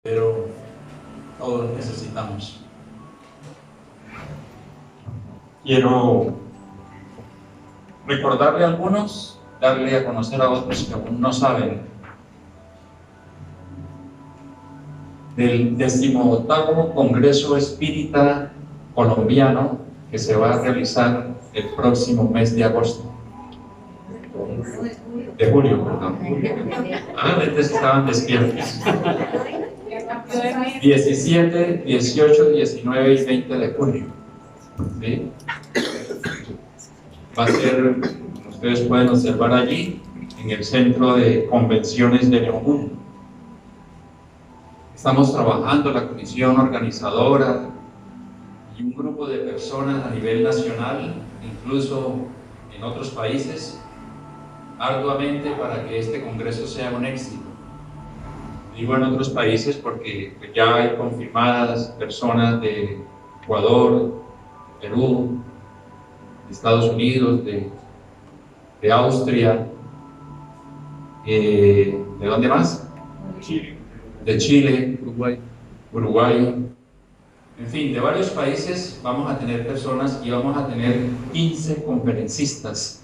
pero todos necesitamos. Quiero recordarle a algunos, darle a conocer a otros que aún no saben del 18º Congreso Espírita Colombiano que se va a realizar el próximo mes de agosto. De julio, perdón. Antes estaban despiertos. 17, 18, 19 y 20 de julio. ¿Sí? Va a ser, ustedes pueden observar allí, en el Centro de Convenciones de León. Estamos trabajando, la comisión organizadora y un grupo de personas a nivel nacional, incluso en otros países, arduamente para que este congreso sea un éxito. Digo en otros países porque ya hay confirmadas personas de Ecuador, de Perú, de Estados Unidos, de Austria, ¿de dónde más? Chile. De Chile, Uruguay. en fin, de varios países vamos a tener personas y vamos a tener 15 conferencistas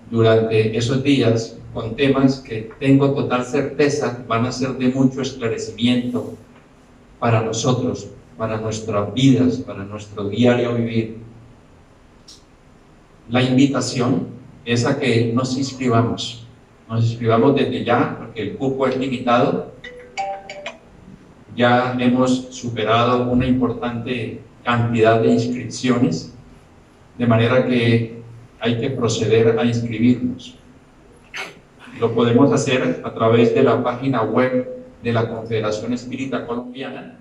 durante esos días con temas que tengo total certeza van a ser de mucho esclarecimiento para nosotros, para nuestras vidas, para nuestro diario vivir. La invitación es a que nos inscribamos desde ya, porque el cupo es limitado. Ya hemos superado una importante cantidad de inscripciones, de manera que hay que proceder a inscribirnos. Lo podemos hacer a través de la página web de la Confederación Espírita Colombiana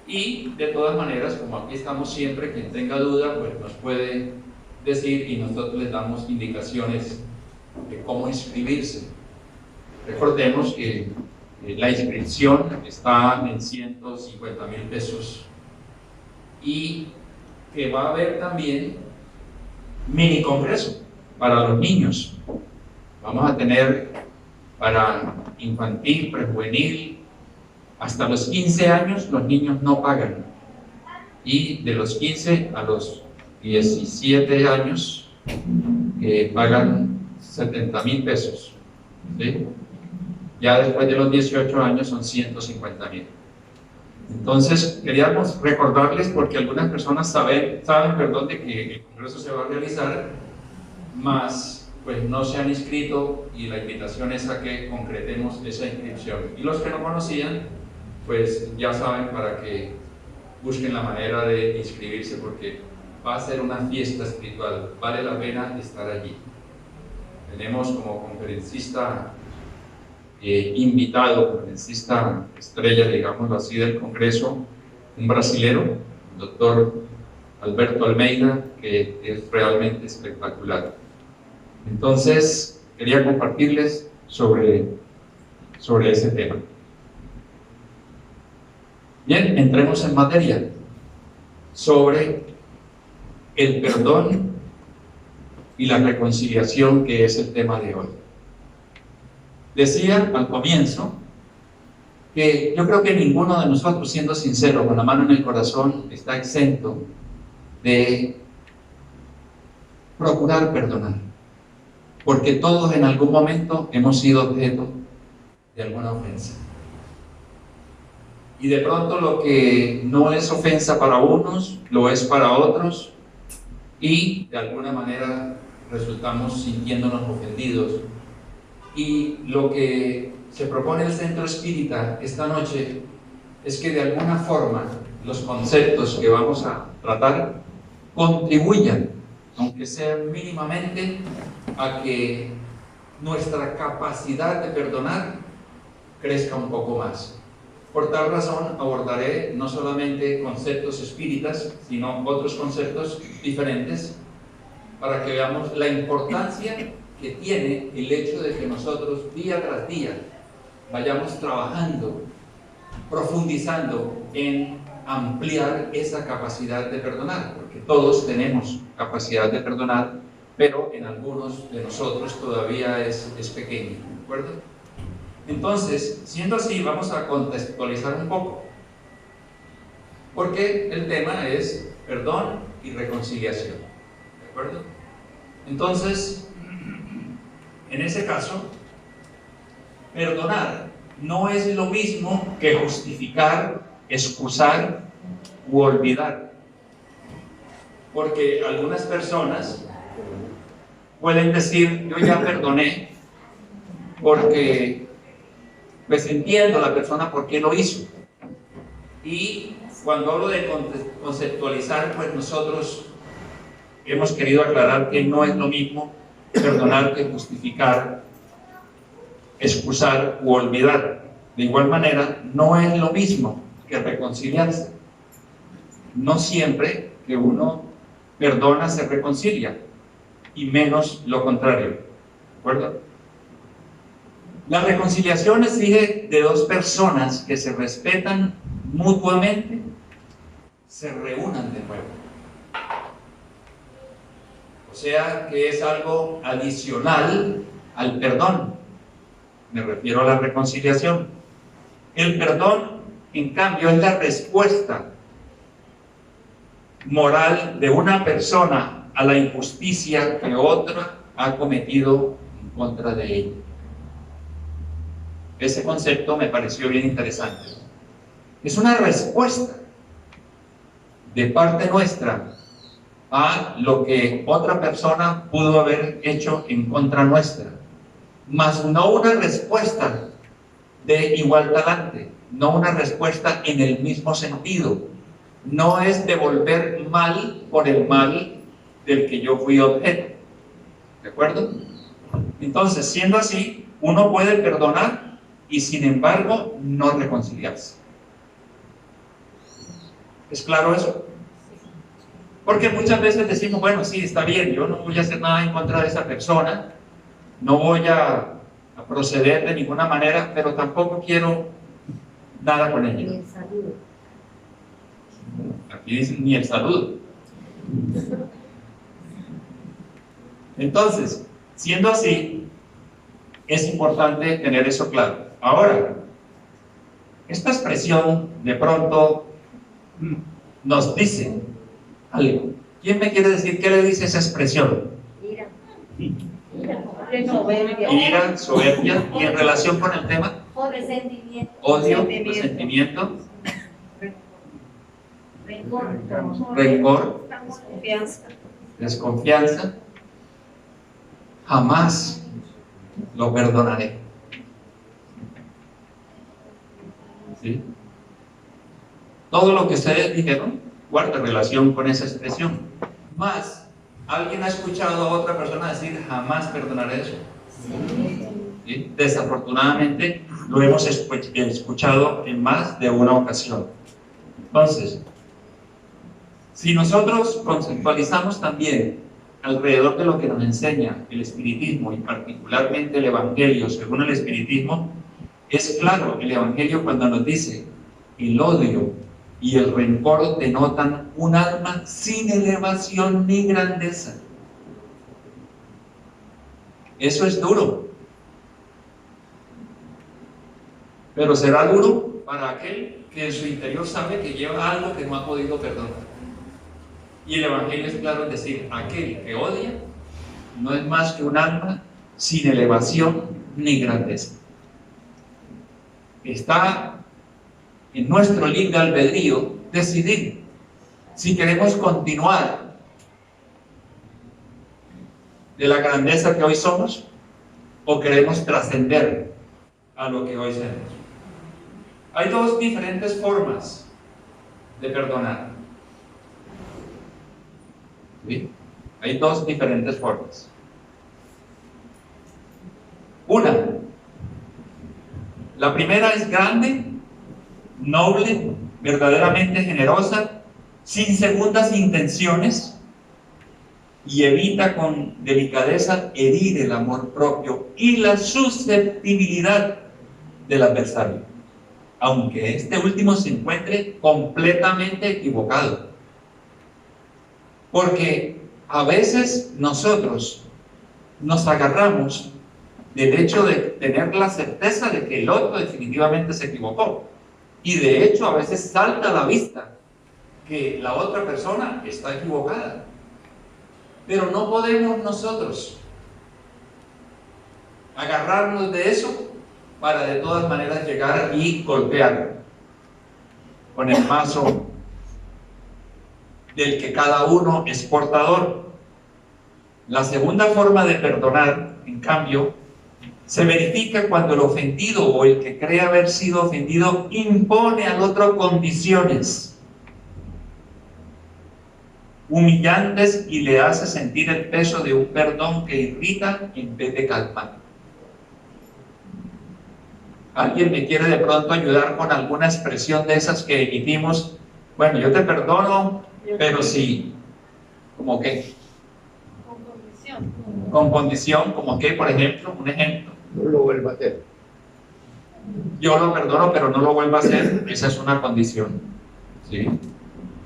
y de todas maneras, como aquí estamos siempre, quien tenga duda pues nos puede decir y nosotros les damos indicaciones de cómo inscribirse. Recordemos que la inscripción está en 150,000 pesos y que va a haber también mini congreso para los niños. Vamos a tener para infantil, prejuvenil, hasta los 15 años los niños no pagan, y de los 15 a los 17 años pagan 70,000 pesos, ¿sí? Ya después de los 18 años son 150,000. Entonces queríamos recordarles, porque algunas personas saben, de que el congreso se va a realizar, mas pues no se han inscrito, y la invitación es a que concretemos esa inscripción. Y los que no conocían, pues ya saben, para que busquen la manera de inscribirse, porque va a ser una fiesta espiritual, vale la pena estar allí. Tenemos como conferencista invitado, conferencista estrella, digámoslo así, del congreso, un brasilero, el doctor Alberto Almeida, que es realmente espectacular. Entonces, quería compartirles sobre ese tema. Bien, entremos en materia sobre el perdón y la reconciliación, que es el tema de hoy. Decía al comienzo que yo creo que ninguno de nosotros, siendo sincero, con la mano en el corazón, está exento de procurar perdonar, porque todos en algún momento hemos sido objeto de alguna ofensa. Y de pronto lo que no es ofensa para unos, lo es para otros, y de alguna manera resultamos sintiéndonos ofendidos. Y lo que se propone el Centro Espírita esta noche es que de alguna forma los conceptos que vamos a tratar contribuyan, aunque sea mínimamente, a que nuestra capacidad de perdonar crezca un poco más. Por tal razón abordaré no solamente conceptos espíritas, sino otros conceptos diferentes, para que veamos la importancia que tiene el hecho de que nosotros día tras día vayamos trabajando, profundizando en ampliar esa capacidad de perdonar, porque todos tenemos capacidad de perdonar, pero en algunos de nosotros todavía es pequeño, ¿de acuerdo? Entonces, siendo así, vamos a contextualizar un poco, porque el tema es perdón y reconciliación, ¿de acuerdo? Entonces, en ese caso, perdonar no es lo mismo que justificar, excusar u olvidar, porque algunas personas pueden decir: yo ya perdoné porque pues entiendo a la persona por qué lo hizo. Y cuando hablo de conceptualizar, pues nosotros hemos querido aclarar que no es lo mismo perdonar que justificar, excusar u olvidar. De igual manera, no es lo mismo que reconciliarse. No siempre que uno perdona se reconcilia, y menos lo contrario, ¿de acuerdo? La reconciliación exige de dos personas que se respetan mutuamente, se reúnan de nuevo. O sea que es algo adicional al perdón. Me refiero a la reconciliación. El perdón, en cambio, es la respuesta moral de una persona a la injusticia que otra ha cometido en contra de ella. Ese concepto me pareció bien interesante. Es una respuesta de parte nuestra a lo que otra persona pudo haber hecho en contra nuestra, mas no una respuesta de igual talante, no una respuesta en el mismo sentido. No es devolver mal por el mal del que yo fui objeto, ¿de acuerdo? Entonces, siendo así, uno puede perdonar y sin embargo no reconciliarse. ¿Es claro eso? Porque muchas veces decimos: bueno, sí, está bien, yo no voy a hacer nada en contra de esa persona, no voy a proceder de ninguna manera, pero tampoco quiero nada con ella. Ni el saludo. Aquí dicen ni el saludo. Entonces, siendo así, es importante tener eso claro. Ahora, esta expresión de pronto nos dice algo. ¿Quién me quiere decir qué le dice esa expresión? Ira. Ira, soberbia. ¿Y en relación con el tema? Resentimiento. Odio, resentimiento, rencor, desconfianza. Jamás lo perdonaré. ¿Sí? Todo lo que ustedes dijeron guarda relación con esa expresión. Más, ¿alguien ha escuchado a otra persona decir jamás perdonaré eso? ¿Sí? Desafortunadamente lo hemos escuchado en más de una ocasión. Entonces, si nosotros conceptualizamos también alrededor de lo que nos enseña el espiritismo y particularmente el evangelio según el espiritismo, es claro el evangelio cuando nos dice: el odio y el rencor denotan un alma sin elevación ni grandeza. Eso es duro, pero será duro para aquel que en su interior sabe que lleva algo que no ha podido perdonar. Y el evangelio es claro en decir: aquel que odia no es más que un alma sin elevación ni grandeza. Está en nuestro libre albedrío decidir si queremos continuar de la grandeza que hoy somos o queremos trascender a lo que hoy somos. Hay dos diferentes formas de perdonar. ¿Sí? Hay dos diferentes formas. Una, la primera es grande, noble, verdaderamente generosa, sin segundas intenciones, y evita con delicadeza herir el amor propio y la susceptibilidad del adversario, aunque este último se encuentre completamente equivocado. Porque a veces nosotros nos agarramos del hecho de tener la certeza de que el otro definitivamente se equivocó. Y de hecho a veces salta a la vista que la otra persona está equivocada. Pero no podemos nosotros agarrarnos de eso para de todas maneras llegar y golpear con el mazo del que cada uno es portador. La segunda forma de perdonar, en cambio, se verifica cuando el ofendido o el que cree haber sido ofendido impone al otro condiciones humillantes y le hace sentir el peso de un perdón que irrita en vez de calmar. ¿Alguien me quiere de pronto ayudar con alguna expresión de esas que emitimos? Bueno, yo te perdono, pero sí, ¿como qué? Con condición. Con condición, ¿como qué, por ejemplo? Un ejemplo. No lo vuelva a hacer. Yo lo perdono, pero no lo vuelvo a hacer. Esa es una condición. ¿Sí?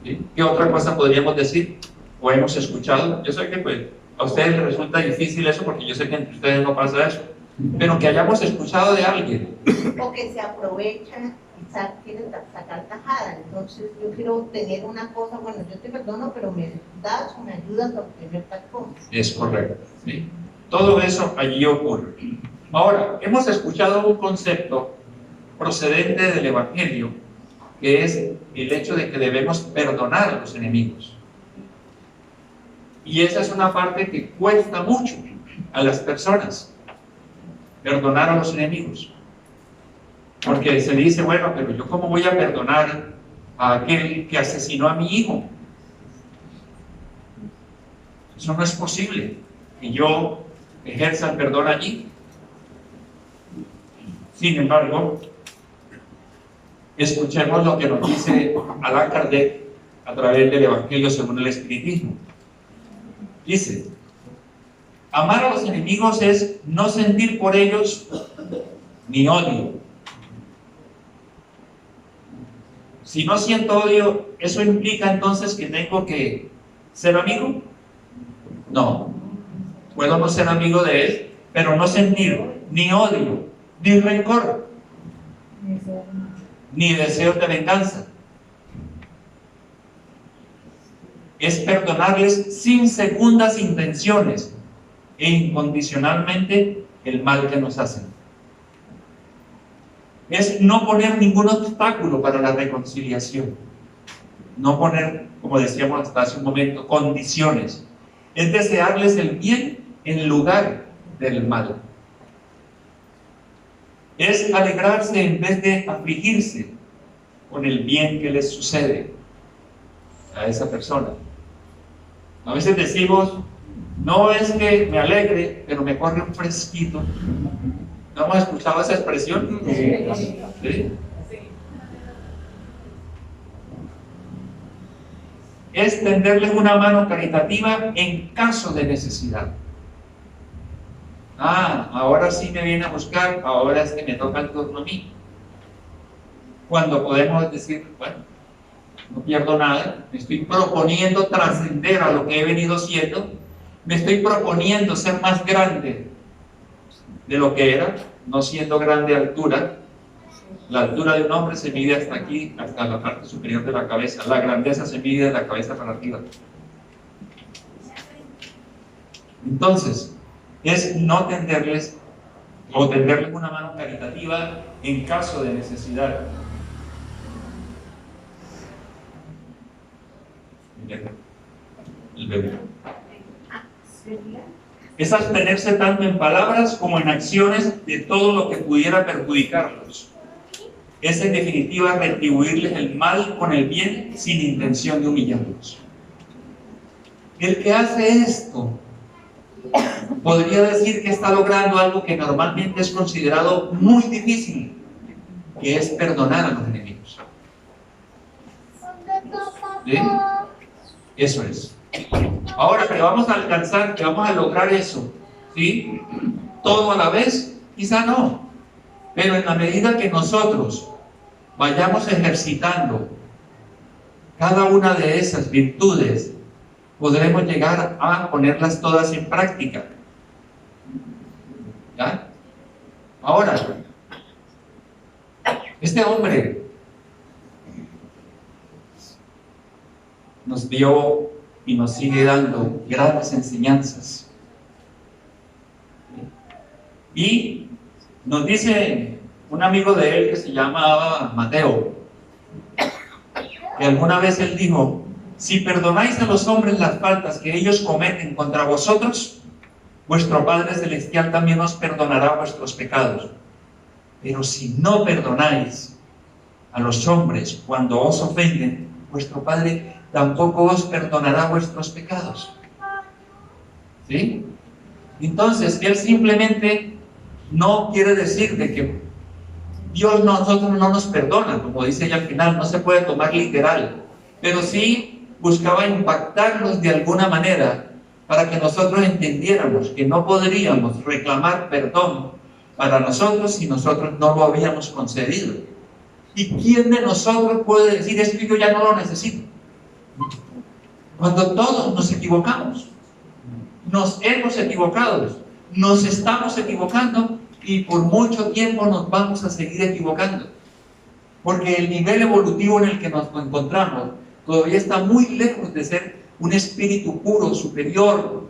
¿Sí? ¿Qué otra cosa podríamos decir? ¿O hemos escuchado? Yo sé que pues, a ustedes les resulta difícil eso porque yo sé que entre ustedes no pasa eso. Pero que hayamos escuchado de alguien. O que se aprovecha y quiere sacar tajada. Entonces yo quiero tener una cosa, bueno, yo te perdono, pero me das o me ayudas a obtener tal cosa. Es correcto. ¿Sí? Todo eso allí ocurre. Ahora, hemos escuchado un concepto procedente del Evangelio, que es el hecho de que debemos perdonar a los enemigos. Y esa es una parte que cuesta mucho a las personas, perdonar a los enemigos. Porque se dice, bueno, pero yo cómo voy a perdonar a aquel que asesinó a mi hijo. Eso no es posible. Y yo ejerza el perdón allí. Sin embargo, escuchemos lo que nos dice Allan Kardec a través del Evangelio según el Espiritismo. Dice: amar a los enemigos es no sentir por ellos ni odio. Si no siento odio, ¿eso implica entonces que tengo que ser amigo? No. Puedo no ser amigo de él, pero no sentir ni odio, ni rencor, ni deseos de venganza. Es perdonarles sin segundas intenciones e incondicionalmente el mal que nos hacen. Es no poner ningún obstáculo para la reconciliación. No poner, como decíamos hasta hace un momento, condiciones. Es desearles el bien en lugar del mal. Es alegrarse en vez de afligirse con el bien que les sucede a esa persona. A veces decimos, no es que me alegre, pero me corre un fresquito. ¿No hemos escuchado esa expresión? ¿Sí? Es tenderles una mano caritativa en caso de necesidad. Ah, ahora sí me viene a buscar, ahora es que me toca el turno a mí. Cuando podemos decir, bueno, no pierdo nada, me estoy proponiendo trascender a lo que he venido siendo, me estoy proponiendo ser más grande de lo que era, no siendo grande altura. La altura de un hombre se mide hasta aquí, hasta la parte superior de la cabeza. La grandeza se mide de la cabeza para arriba. Entonces, es no tenderles o tenderles una mano caritativa en caso de necesidad. El bebé. Es abstenerse tanto en palabras como en acciones de todo lo que pudiera perjudicarlos. Es en definitiva retribuirles el mal con el bien sin intención de humillarlos. El que hace esto podría decir que está logrando algo que normalmente es considerado muy difícil, que es perdonar a los enemigos. ¿Sí? Eso es. Ahora que vamos a alcanzar, que vamos a lograr eso, ¿sí? Todo a la vez, quizá no. Pero en la medida que nosotros vayamos ejercitando cada una de esas virtudes, podremos llegar a ponerlas todas en práctica. ¿Ya? Ahora, este hombre nos dio y nos sigue dando grandes enseñanzas. Y nos dice un amigo de él que se llamaba Mateo, que alguna vez él dijo: si perdonáis a los hombres las faltas que ellos cometen contra vosotros, vuestro Padre Celestial también os perdonará vuestros pecados. Pero si no perdonáis a los hombres cuando os ofenden, vuestro Padre tampoco os perdonará vuestros pecados. ¿Sí? Entonces, él simplemente no quiere decir de que Dios nosotros no nos perdona, como dice ella al final, no se puede tomar literal, pero sí buscaba impactarnos de alguna manera para que nosotros entendiéramos que no podríamos reclamar perdón para nosotros si nosotros no lo habíamos concedido. ¿Y quién de nosotros puede decir: es que yo ya no lo necesito? Cuando todos nos equivocamos, nos hemos equivocado, nos estamos equivocando y por mucho tiempo nos vamos a seguir equivocando, porque el nivel evolutivo en el que nos encontramos todavía está muy lejos de ser un espíritu puro, superior,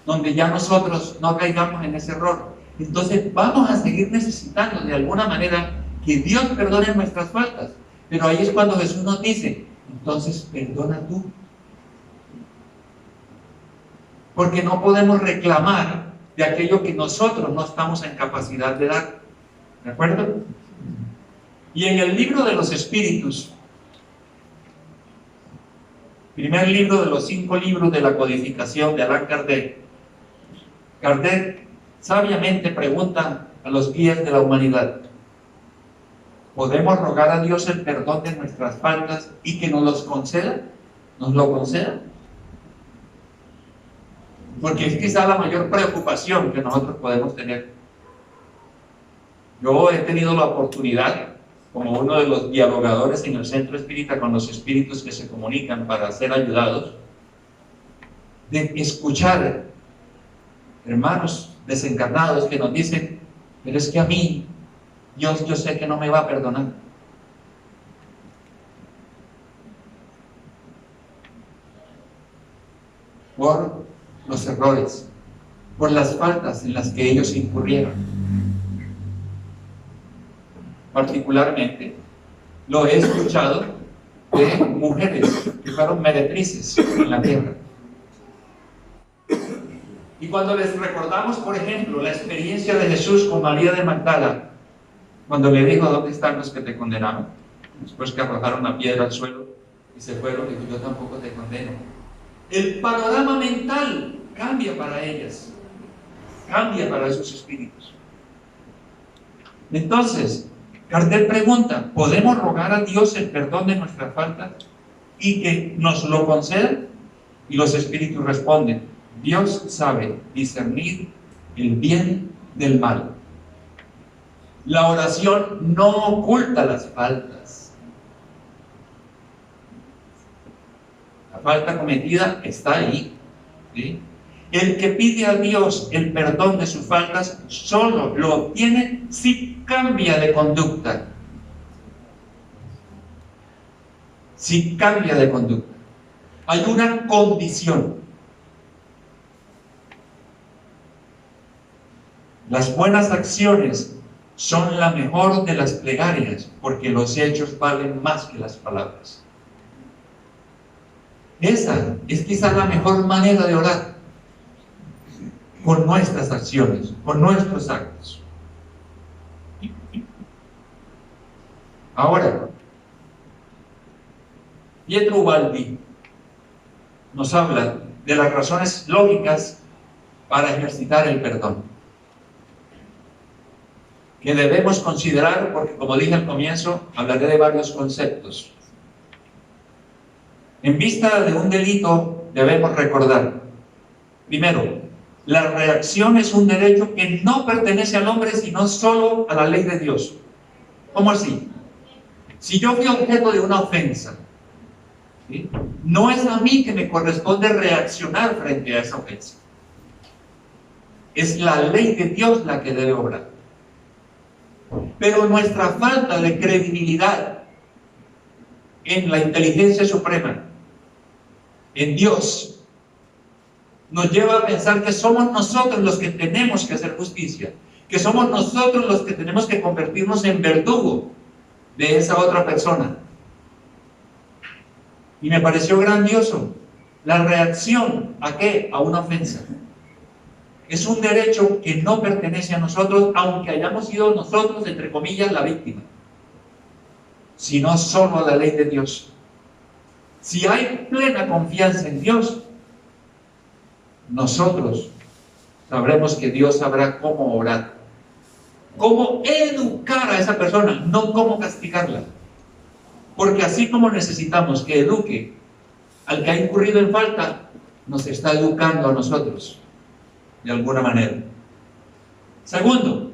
donde ya nosotros no caigamos en ese error. Entonces vamos a seguir necesitando de alguna manera que Dios perdone nuestras faltas, pero ahí es cuando Jesús nos dice: entonces perdona tú, porque no podemos reclamar de aquello que nosotros no estamos en capacidad de dar. ¿De acuerdo? Y en el libro de los Espíritus, primer libro de los 5 libros de la codificación de Allan Kardec, Kardec sabiamente pregunta a los guías de la humanidad: ¿podemos rogar a Dios el perdón de nuestras faltas y que nos los conceda? ¿Nos lo conceda? Porque es quizá la mayor preocupación que nosotros podemos tener. Yo he tenido la oportunidad, como uno de los dialogadores en el centro espírita con los espíritus que se comunican para ser ayudados, de escuchar hermanos desencarnados que nos dicen: pero es que a mí Dios, yo sé que no me va a perdonar. Por los errores, por las faltas en las que ellos incurrieron. Particularmente lo he escuchado de mujeres que fueron meretrices en la tierra. Y cuando les recordamos, por ejemplo, la experiencia de Jesús con María de Magdala, cuando le dijo: ¿dónde están los que te condenaron? Después que arrojaron la piedra al suelo y se fueron, dijo: yo tampoco te condeno. El panorama mental cambia para ellas, cambia para esos espíritus. Entonces, Kardec pregunta: ¿podemos rogar a Dios el perdón de nuestras faltas y que nos lo conceda? Y los espíritus responden: Dios sabe discernir el bien del mal. La oración no oculta las faltas. La falta cometida está ahí, ¿sí? El que pide a Dios el perdón de sus faltas solo lo obtiene si cambia de conducta. Si cambia de conducta. Hay una condición. Las buenas acciones son la mejor de las plegarias, porque los hechos valen más que las palabras. Esa es quizás la mejor manera de orar, con nuestras acciones, con nuestros actos. Ahora, Pietro Ubaldi nos habla de las razones lógicas para ejercitar el perdón, que debemos considerar, porque como dije al comienzo, hablaré de varios conceptos. En vista de un delito, debemos recordar, primero, la reacción es un derecho que no pertenece al hombre, sino solo a la ley de Dios. ¿Cómo así? Si yo fui objeto de una ofensa, ¿sí?, no es a mí que me corresponde reaccionar frente a esa ofensa. Es la ley de Dios la que debe obrar. Pero nuestra falta de credibilidad en la inteligencia suprema, en Dios, nos lleva a pensar que somos nosotros los que tenemos que hacer justicia, que somos nosotros los que tenemos que convertirnos en verdugo de esa otra persona. Y me pareció grandioso la reacción ¿a qué? A una ofensa. Es un derecho que no pertenece a nosotros, aunque hayamos sido nosotros, entre comillas, la víctima, sino solo a la ley de Dios. Si hay plena confianza en Dios, nosotros sabremos que Dios sabrá cómo orar, cómo educar a esa persona, no cómo castigarla. Porque así como necesitamos que eduque al que ha incurrido en falta, nos está educando a nosotros, de alguna manera. Segundo,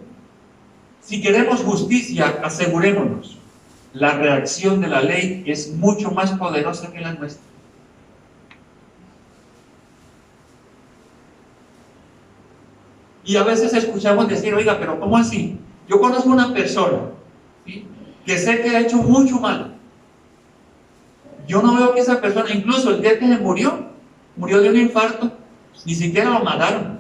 si queremos justicia, asegurémonos, la reacción de la ley es mucho más poderosa que la nuestra. Y a veces escuchamos decir, oiga, pero ¿cómo así? Yo conozco una persona, ¿sí?, que sé que ha hecho mucho mal. Yo no veo que esa persona, incluso el día que se murió de un infarto, ni siquiera lo mataron.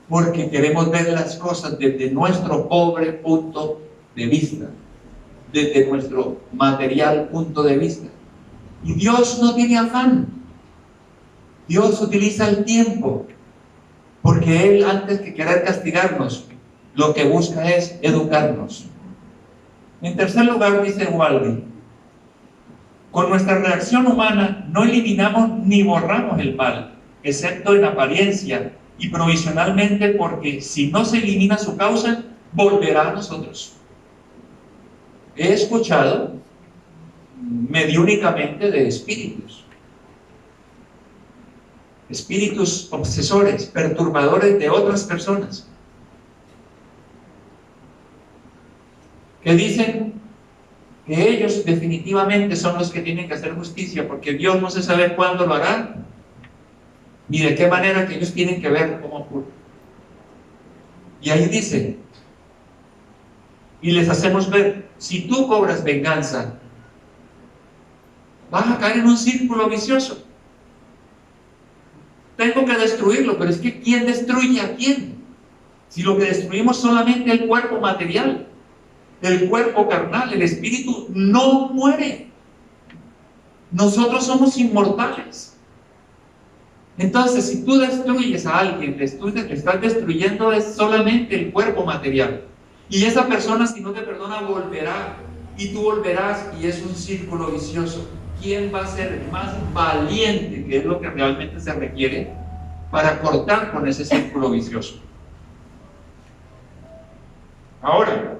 Porque queremos ver las cosas desde nuestro pobre punto de vista, desde nuestro material punto de vista. Y Dios no tiene afán. Dios utiliza el tiempo, porque Él, antes que querer castigarnos, lo que busca es educarnos. En tercer lugar, dice Walby, con nuestra reacción humana no eliminamos ni borramos el mal, excepto en apariencia y provisionalmente, porque si no se elimina su causa, volverá a nosotros. He escuchado mediúnicamente de espíritus obsesores, perturbadores de otras personas, que dicen que ellos definitivamente son los que tienen que hacer justicia, porque Dios no se sabe cuándo lo hará, ni de qué manera, que ellos tienen que ver cómo ocurre. Y ahí dice, y les hacemos ver, si tú cobras venganza, vas a caer en un círculo vicioso. Tengo que destruirlo, pero es que ¿quién destruye a quién? Si lo que destruimos solamente el cuerpo material, el cuerpo carnal, el espíritu no muere. Nosotros somos inmortales. Entonces, si tú destruyes a alguien, le estás destruyendo es solamente el cuerpo material. Y esa persona, si no te perdona, volverá. Y tú volverás, y es un círculo vicioso. ¿Quién va a ser más valiente, que es lo que realmente se requiere, para cortar con ese círculo vicioso? Ahora,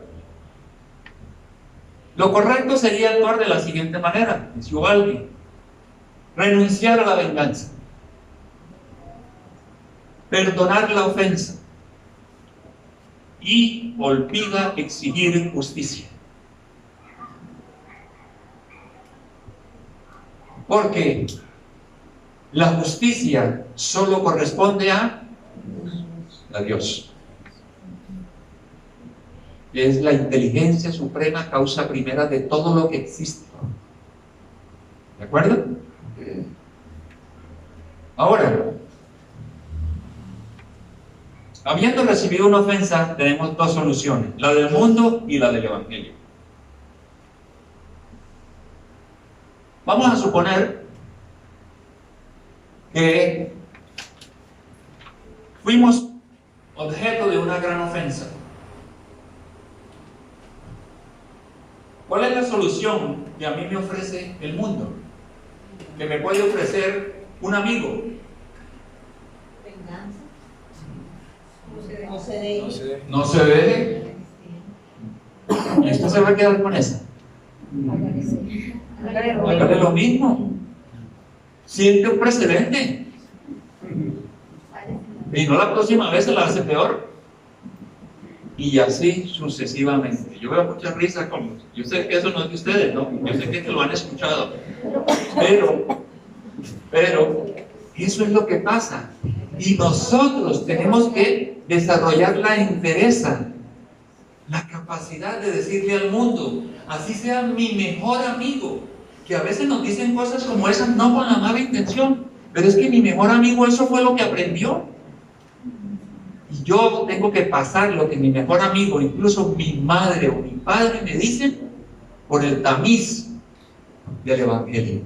lo correcto sería actuar de la siguiente manera, dice Ubaldi: renunciar a la venganza, perdonar la ofensa y olvida exigir justicia. Porque la justicia solo corresponde a Dios. Es la inteligencia suprema, causa primera de todo lo que existe. ¿De acuerdo? Ahora, habiendo recibido una ofensa, tenemos dos soluciones: la del mundo y la del Evangelio. Vamos a suponer que fuimos objeto de una gran ofensa. ¿Cuál es la solución que a mí me ofrece el mundo? Que me puede ofrecer un amigo. Venganza. No se deje. No se deje. Y usted se va a quedar con esa. Hágale lo mismo. Siente un precedente. Y no la próxima vez se la hace peor. Y así sucesivamente. Yo veo mucha risa con... Yo sé que eso no es de ustedes, ¿no? Yo sé que lo han escuchado. Pero eso es lo que pasa. Y nosotros tenemos que desarrollar la entereza, la capacidad de decirle al mundo, así sea mi mejor amigo, que a veces nos dicen cosas como esas no con la mala intención, pero es que mi mejor amigo eso fue lo que aprendió. Y yo tengo que pasar lo que mi mejor amigo, incluso mi madre o mi padre me dicen, por el tamiz del Evangelio.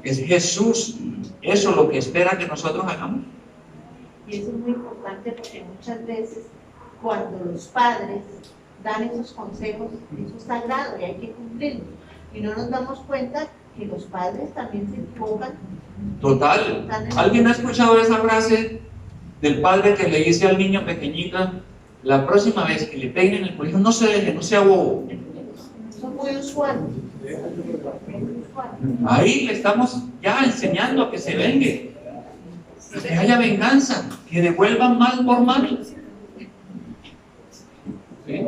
Es Jesús, eso es lo que espera que nosotros hagamos. Y eso es muy importante porque muchas veces cuando los padres dan esos consejos, eso es sagrado y hay que cumplirlo. Y no nos damos cuenta que los padres también se equivocan. Total. ¿Alguien ha escuchado esa frase del padre que le dice al niño pequeñito, la próxima vez que le peguen en el colegio, no se deje, no sea bobo? Eso es muy usual. Ahí le estamos ya enseñando a que se vengue, que haya venganza, que devuelvan mal por mal. ¿Sí?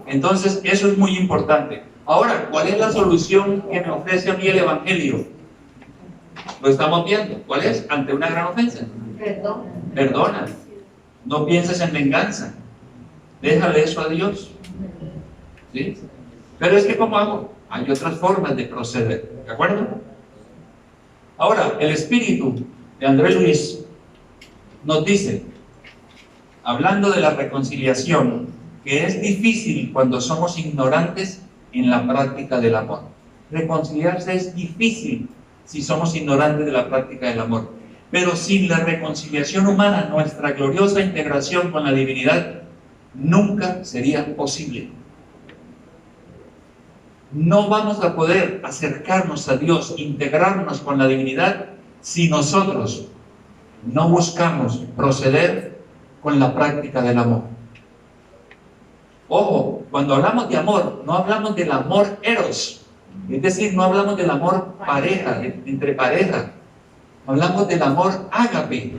Entonces, eso es muy importante. Ahora, ¿cuál es la solución que me ofrece a mí el Evangelio? Lo estamos viendo. ¿Cuál es? Ante una gran ofensa. Perdón. Perdona. No pienses en venganza. Déjale eso a Dios. ¿Sí? Pero es que, ¿cómo hago? Hay otras formas de proceder. ¿De acuerdo? Ahora, el espíritu de André Luis nos dice, hablando de la reconciliación, que es difícil cuando somos ignorantes en la práctica del amor. Reconciliarse es difícil si somos ignorantes de la práctica del amor. Pero sin la reconciliación humana, nuestra gloriosa integración con la divinidad nunca sería posible. No vamos a poder acercarnos a Dios, integrarnos con la divinidad, si nosotros no buscamos proceder con la práctica del amor. Ojo, cuando hablamos de amor, no hablamos del amor eros, es decir, no hablamos del amor pareja, entre pareja. Hablamos del amor ágape,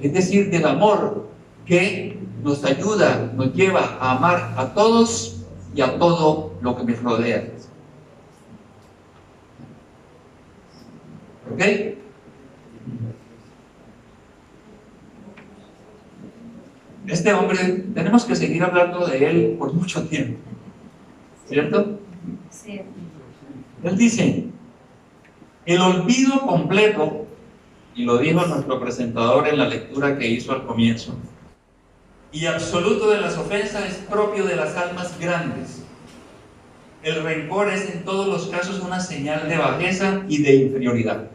es decir, del amor que nos ayuda, nos lleva a amar a todos y a todo lo que me rodea. ¿Ok? Este hombre, tenemos que seguir hablando de él por mucho tiempo, ¿cierto? Sí. Él dice, el olvido completo, y lo dijo nuestro presentador en la lectura que hizo al comienzo, y absoluto de las ofensas es propio de las almas grandes. El rencor es en todos los casos una señal de bajeza y de inferioridad.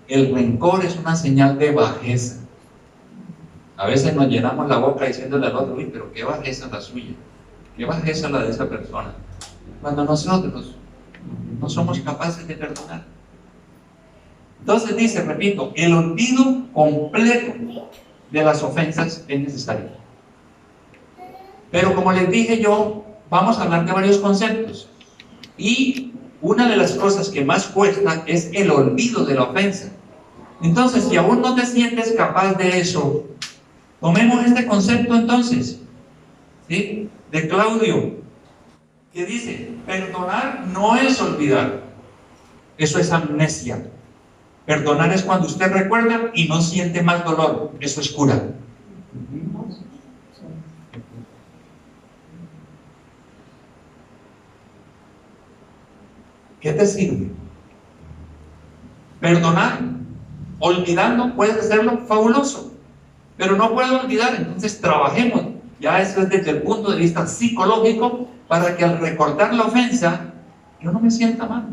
El rencor es una señal de bajeza. A veces nos llenamos la boca diciéndole al otro, uy, pero qué bajeza la suya, qué bajeza la de esa persona, cuando nosotros no somos capaces de perdonar. Entonces dice, repito, el olvido completo de las ofensas es necesario. Pero como les dije yo, vamos a hablar de varios conceptos. Y una de las cosas que más cuesta es el olvido de la ofensa. Entonces, si aún no te sientes capaz de eso, tomemos este concepto entonces, ¿sí? De Claudio, que dice, perdonar no es olvidar, eso es amnesia. Perdonar es cuando usted recuerda y no siente más dolor, eso es cura. ¿Qué te sirve? Perdonar, olvidando, puedes hacerlo fabuloso, pero no puedo olvidar, entonces trabajemos, ya eso es desde el punto de vista psicológico, para que al recordar la ofensa, yo no me sienta mal.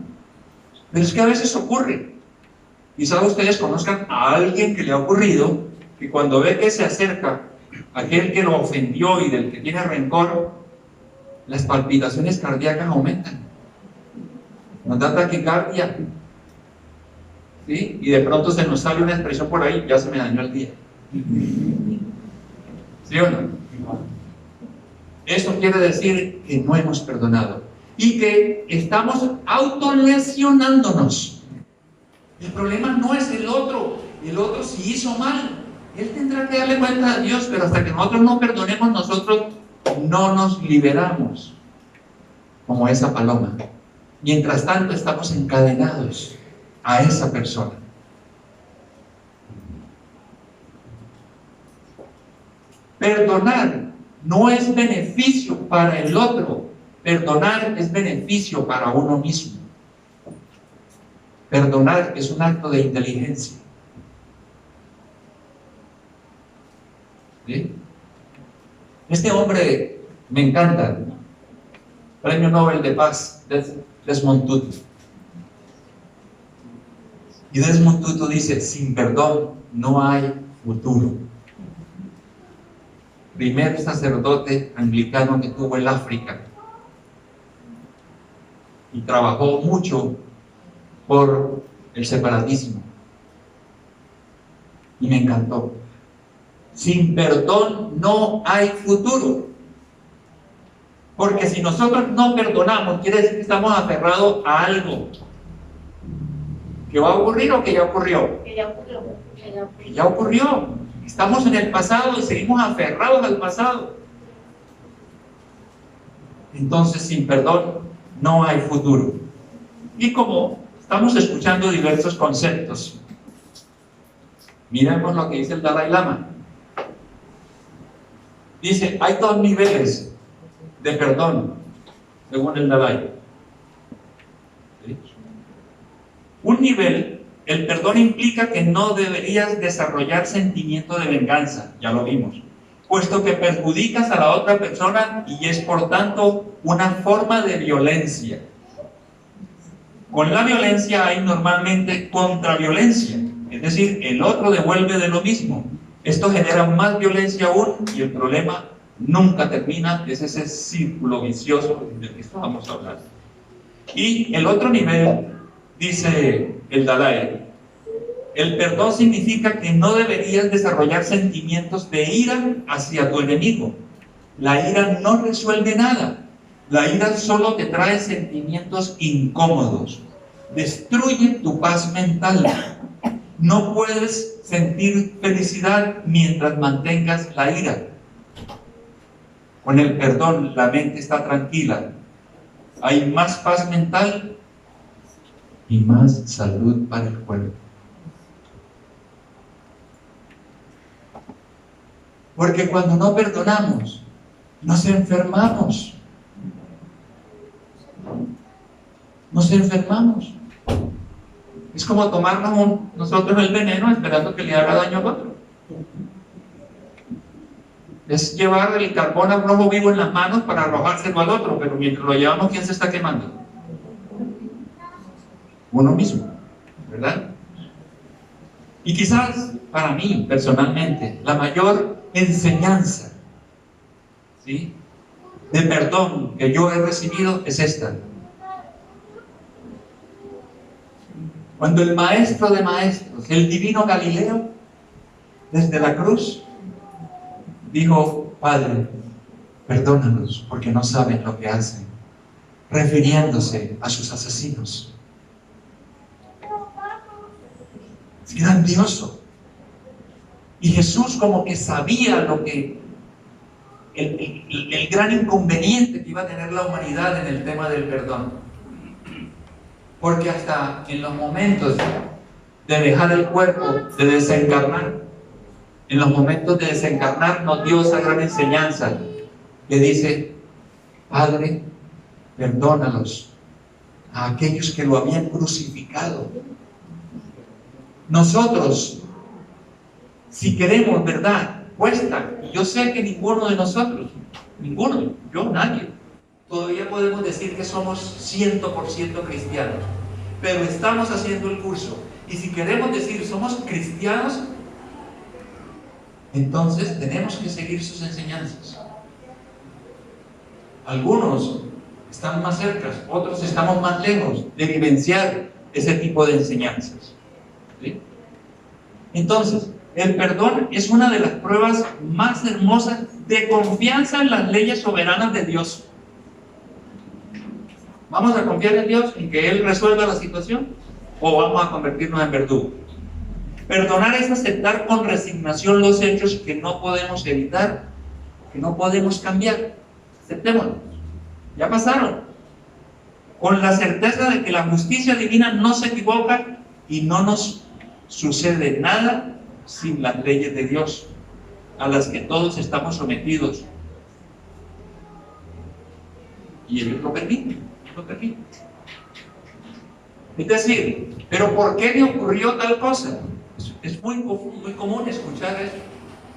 Pero es que a veces ocurre, quizás ustedes conozcan a alguien que le ha ocurrido, que cuando ve que se acerca aquel que lo ofendió y del que tiene rencor, las palpitaciones cardíacas aumentan, nos da taquicardia, ¿sí? Y de pronto se nos sale una expresión por ahí, ya se me dañó el día. ¿Sí o no? Eso quiere decir que no hemos perdonado y que estamos autolesionándonos. El problema no es el otro sí hizo mal, él tendrá que darle cuenta a Dios, pero hasta que nosotros no perdonemos, nosotros no nos liberamos, como esa paloma. Mientras tanto estamos encadenados a esa persona. Perdonar no es beneficio para el otro, perdonar es beneficio para uno mismo. Perdonar es un acto de inteligencia. ¿Sí? Este hombre me encanta, Premio Nobel de Paz, Desmond Tutu. Y Desmond Tutu dice: sin perdón no hay futuro. Primer sacerdote anglicano que tuvo el África, y trabajó mucho por el separatismo, y me encantó. Sin perdón no hay futuro, porque si nosotros no perdonamos, quiere decir que estamos aferrados a algo que va a ocurrir o que ya ocurrió. Que ya ocurrió. Que ya ocurrió. Estamos en el pasado y seguimos aferrados al pasado. Entonces, sin perdón no hay futuro. Y como estamos escuchando diversos conceptos, miremos lo que dice el Dalai Lama. Dice: hay dos niveles de perdón, según el Dalai. ¿Sí? Un nivel, el perdón implica que no deberías desarrollar sentimiento de venganza, ya lo vimos, puesto que perjudicas a la otra persona y es por tanto una forma de violencia. Con la violencia hay normalmente contraviolencia, es decir, el otro devuelve de lo mismo. Esto genera más violencia aún y el problema nunca termina. Es ese círculo vicioso del que estábamos hablando. Y el otro nivel, dice el Dalai, el perdón significa que no deberías desarrollar sentimientos de ira hacia tu enemigo. La ira no resuelve nada. La ira solo te trae sentimientos incómodos. Destruye tu paz mental. No puedes sentir felicidad mientras mantengas la ira. Con el perdón, la mente está tranquila. Hay más paz mental y más salud para el cuerpo. Porque cuando no perdonamos, nos enfermamos. Nos enfermamos. Es como tomarnos nosotros el veneno esperando que le haga daño al otro. Es llevar el carbón al rojo vivo en las manos para arrojárselo al otro, pero mientras lo llevamos, ¿quién se está quemando? Uno mismo, ¿verdad? Y quizás para mí, personalmente, la mayor enseñanza, ¿sí?, de perdón que yo he recibido es esta. Cuando el maestro de maestros, el divino Galileo, desde la cruz, dijo: Padre, perdónalos porque no saben lo que hacen, refiriéndose a sus asesinos. Es grandioso. Y Jesús como que sabía lo que el gran inconveniente que iba a tener la humanidad en el tema del perdón. Porque hasta en los momentos de dejar el cuerpo, de desencarnar, en los momentos de desencarnar nos dio esa gran enseñanza que dice: Padre, perdónalos a aquellos que lo habían crucificado. Nosotros, si queremos verdad, cuesta. Y yo sé que ninguno de nosotros, ninguno, yo, nadie, todavía podemos decir que somos 100% cristianos, pero estamos haciendo el curso. Y si queremos decir somos cristianos, entonces tenemos que seguir sus enseñanzas. Algunos están más cerca, otros estamos más lejos de vivenciar ese tipo de enseñanzas, ¿sí? Entonces, el perdón es una de las pruebas más hermosas de confianza en las leyes soberanas de Dios. ¿Vamos a confiar en Dios, en que Él resuelva la situación? ¿O vamos a convertirnos en verdugos? Perdonar es aceptar con resignación los hechos que no podemos evitar, que no podemos cambiar. Aceptémoslos. Ya pasaron. Con la certeza de que la justicia divina no se equivoca y no nos sucede nada sin las leyes de Dios. a las que todos estamos sometidos. Y ellos lo permiten, lo permiten. Es decir, ¿pero por qué me ocurrió tal cosa? Es muy común escuchar eso.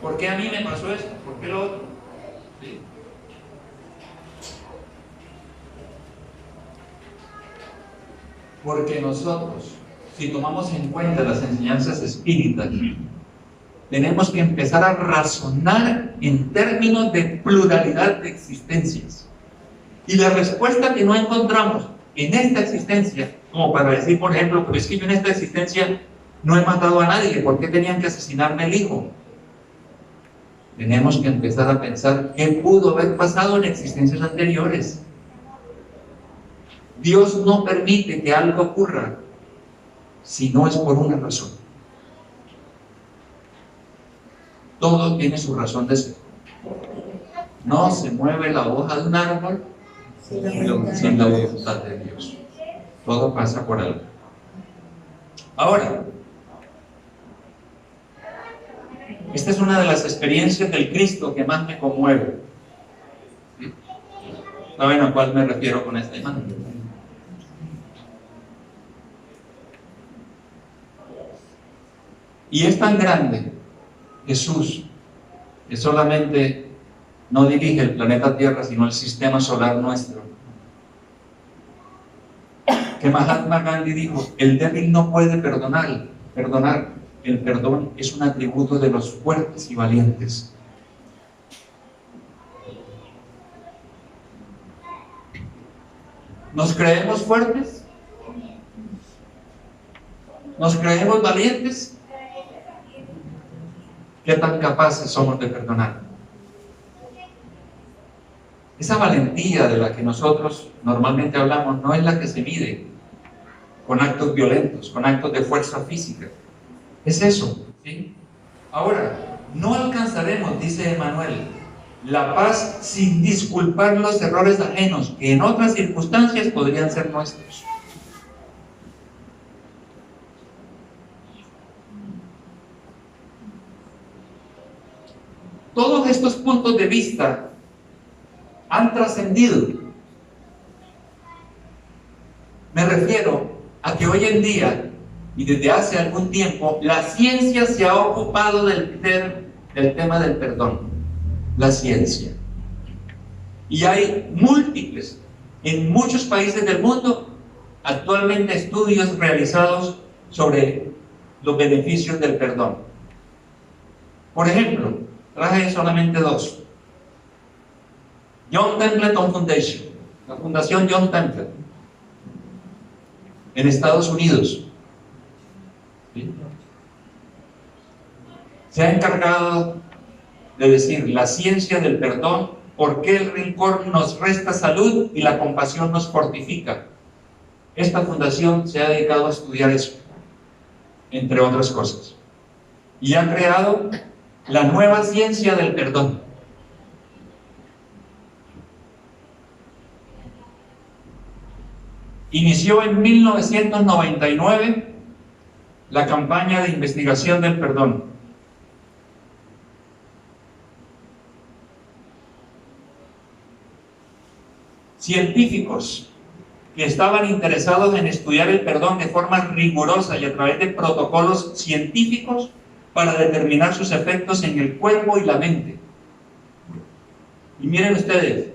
¿Por qué a mí me pasó esto? ¿Por qué lo otro? ¿Sí? Porque nosotros, si tomamos en cuenta las enseñanzas espíritas, tenemos que empezar a razonar en términos de pluralidad de existencias. Y la respuesta que no encontramos en esta existencia, como para decir, por ejemplo, pero es que yo en esta existencia no he matado a nadie, ¿por qué tenían que asesinarme el hijo? Tenemos que empezar a pensar qué pudo haber pasado en existencias anteriores. Dios no permite que algo ocurra si no es por una razón. Todo tiene su razón de ser. No se mueve la hoja de un árbol sin la voluntad de Dios. Todo pasa por algo. Ahora, esta es una de las experiencias del Cristo que más me conmueve. ¿Saben a cuál me refiero con esta imagen? Y es tan grande Jesús, que solamente no dirige el planeta Tierra, sino el sistema solar nuestro. Que Mahatma Gandhi dijo, el débil no puede perdonar. El perdón es un atributo de los fuertes y valientes. ¿Nos creemos fuertes? ¿Nos creemos valientes? ¿Qué tan capaces somos de perdonar? Esa valentía de la que nosotros normalmente hablamos no es la que se mide con actos violentos, con actos de fuerza física. Es eso, ¿sí? Ahora, no alcanzaremos, dice Emmanuel, la paz sin disculpar los errores ajenos, que en otras circunstancias podrían ser nuestros. Todos estos puntos de vista han trascendido. Me refiero a que hoy en día, y desde hace algún tiempo, la ciencia se ha ocupado del tema del perdón. La ciencia. Y hay múltiples, en muchos países del mundo, actualmente estudios realizados sobre los beneficios del perdón. Por ejemplo, traje solamente dos. John Templeton Foundation, la Fundación John Templeton, en Estados Unidos, ¿sí? Se ha encargado de decir la ciencia del perdón, por qué el rencor nos resta salud y la compasión nos fortifica. Esta fundación se ha dedicado a estudiar eso, entre otras cosas, y ha creado la nueva ciencia del perdón. Inició en 1999 la campaña de investigación del perdón. Científicos que estaban interesados en estudiar el perdón de forma rigurosa y a través de protocolos científicos para determinar sus efectos en el cuerpo y la mente. Y miren ustedes,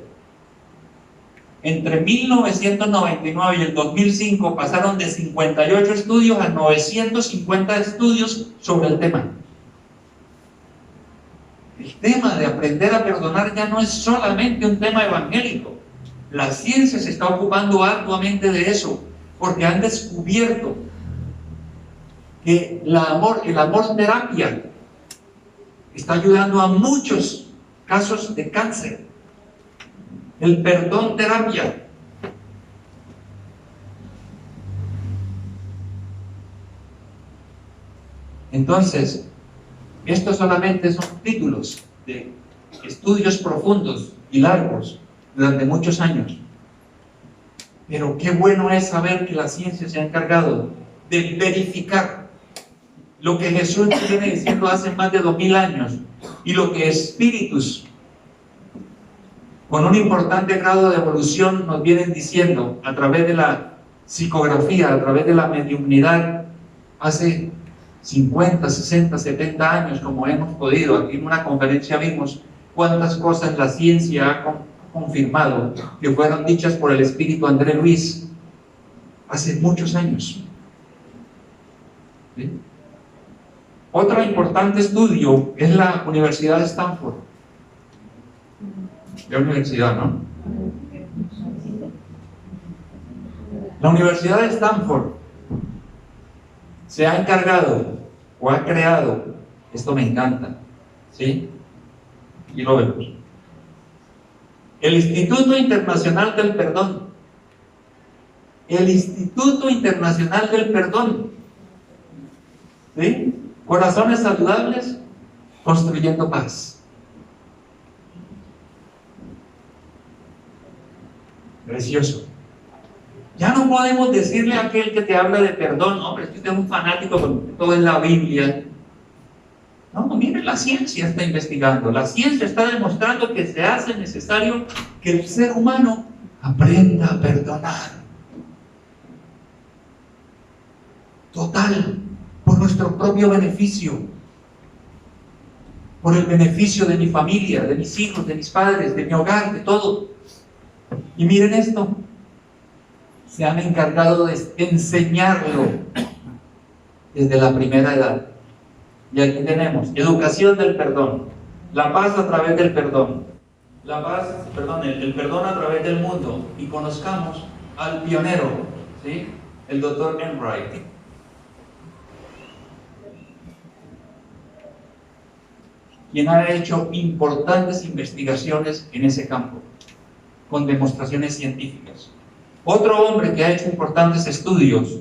entre 1999 y el 2005 pasaron de 58 estudios a 950 estudios sobre el tema. El tema de aprender a perdonar ya no es solamente un tema evangélico. La ciencia se está ocupando arduamente de eso, porque han descubierto que el amor terapia está ayudando a muchos casos de cáncer. El perdón terapia. Entonces, estos solamente son títulos de estudios profundos y largos durante muchos años. Pero qué bueno es saber que la ciencia se ha encargado de verificar lo que Jesús viene diciendo hace más de 2000 años, Y lo que espíritus con un importante grado de evolución nos vienen diciendo a través de la psicografía, a través de la mediumnidad, hace 50, 60, 70 años, como hemos podido, aquí en una conferencia vimos cuántas cosas la ciencia ha confirmado que fueron dichas por el espíritu André Luis hace muchos años. ¿Sí? Otro importante estudio es la Universidad de Stanford. La universidad, ¿no? La Universidad de Stanford se ha encargado o ha creado, esto me encanta, ¿sí? Y lo vemos. El Instituto Internacional del Perdón. El Instituto Internacional del Perdón. ¿Sí? Corazones saludables, construyendo paz. Precioso. Ya no podemos decirle a aquel que te habla de perdón, hombre, es que usted es un fanático porque todo es la Biblia. No, mire, la ciencia está investigando, la ciencia está demostrando que se hace necesario que el ser humano aprenda a perdonar. Total, por nuestro propio beneficio, por el beneficio de mi familia, de mis hijos, de mis padres, de mi hogar, de todo. Y miren esto, se han encargado de enseñarlo desde la primera edad. Y aquí tenemos educación del perdón, la paz a través del perdón, el perdón a través del mundo. Y conozcamos al pionero, ¿sí? El doctor Enright. Quien ha hecho importantes investigaciones en ese campo, con demostraciones científicas. Otro hombre que ha hecho importantes estudios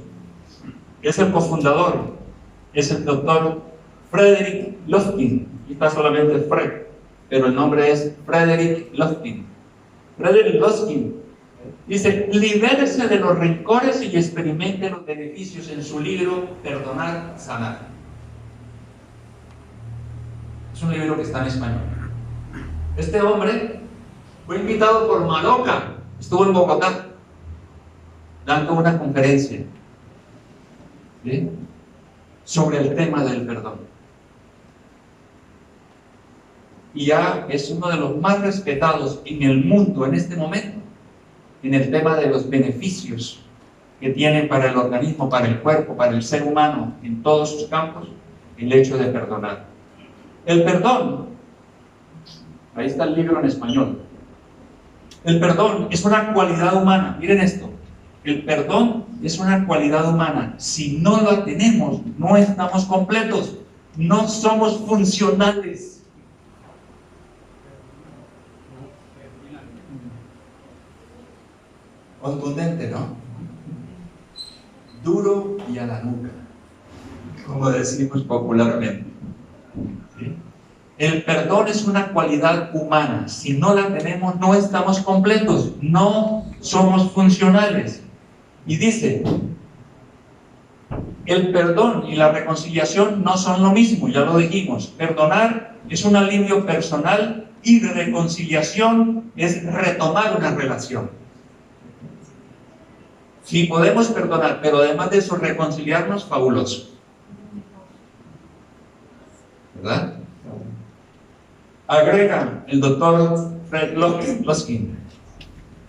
es el cofundador, es el doctor Frederick Lovekin. Aquí está solamente Fred, pero el nombre es Frederick Lovekin. Frederick Lovekin dice: libérese de los rencores y experimente los beneficios en su libro Perdonar, Sanar. Es un libro que está en español. Este hombre fue invitado por Maloca, estuvo en Bogotá dando una conferencia, ¿sí?, sobre el tema del perdón. Y ya es uno de los más respetados en el mundo en este momento, en el tema de los beneficios que tiene para el organismo, para el cuerpo, para el ser humano, en todos sus campos, el hecho de perdonar. El perdón, ahí está el libro en español. El perdón es una cualidad humana. Miren esto. El perdón es una cualidad humana. Si no la tenemos, no estamos completos. No somos funcionales. Contundente, ¿no? Duro y a la nuca, como decimos popularmente. ¿Sí? El perdón es una cualidad humana. Si no la tenemos, no estamos completos. No somos funcionales. Y dice, el perdón y la reconciliación no son lo mismo, ya lo dijimos. Perdonar es un alivio personal y reconciliación es retomar una relación. Si podemos perdonar, pero además de eso reconciliarnos, fabuloso. ¿Verdad? Agrega el doctor Fred Lovekin.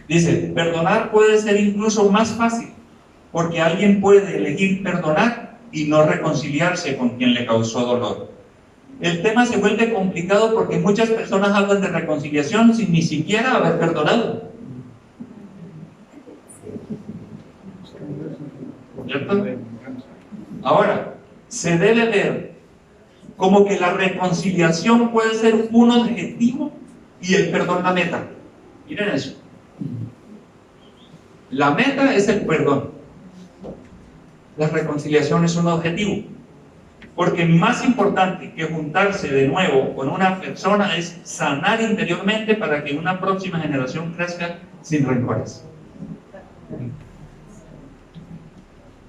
Dice, perdonar puede ser incluso más fácil, porque alguien puede elegir perdonar y no reconciliarse con quien le causó dolor. El tema se vuelve complicado porque muchas personas hablan de reconciliación sin ni siquiera haber perdonado. ¿Cierto? Ahora, se debe ver como que la reconciliación puede ser un objetivo y el perdón la meta. Miren eso. La meta es el perdón. La reconciliación es un objetivo. Porque más importante que juntarse de nuevo con una persona es sanar interiormente para que una próxima generación crezca sin rencores.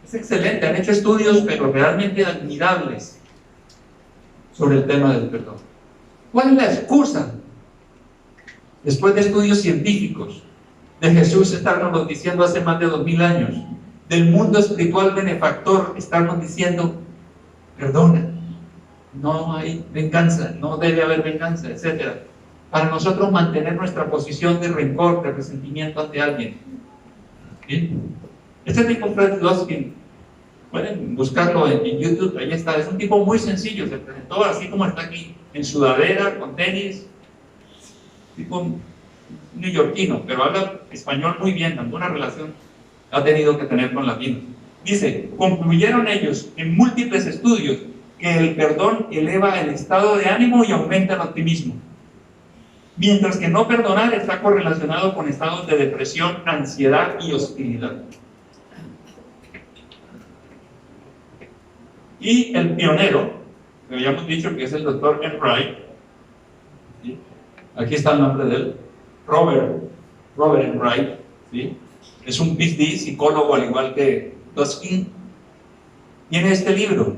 Es excelente, han hecho estudios pero realmente admirables sobre el tema del perdón. ¿Cuál es la excusa? Después de estudios científicos, de Jesús estarnos diciendo hace más de 2000 años, del mundo espiritual benefactor estarnos diciendo, perdona, no hay venganza, no debe haber venganza, etc. Para nosotros mantener nuestra posición de rencor, de resentimiento ante alguien. ¿Sí? Este tipo, Fred Luskin, pueden buscarlo en YouTube, ahí está, es un tipo muy sencillo, se presentó así como está aquí, en sudadera, con tenis, tipo neoyorquino, pero habla español muy bien, alguna relación ha tenido que tener con latinos. Dice, concluyeron ellos en múltiples estudios que el perdón eleva el estado de ánimo y aumenta el optimismo, mientras que no perdonar está correlacionado con estados de depresión, ansiedad y hostilidad. Y el pionero, que habíamos dicho que es el doctor Enright, ¿sí? Aquí está el nombre de él, Robert Enright, ¿sí? Es un PhD, psicólogo al igual que Luskin. Tiene este libro,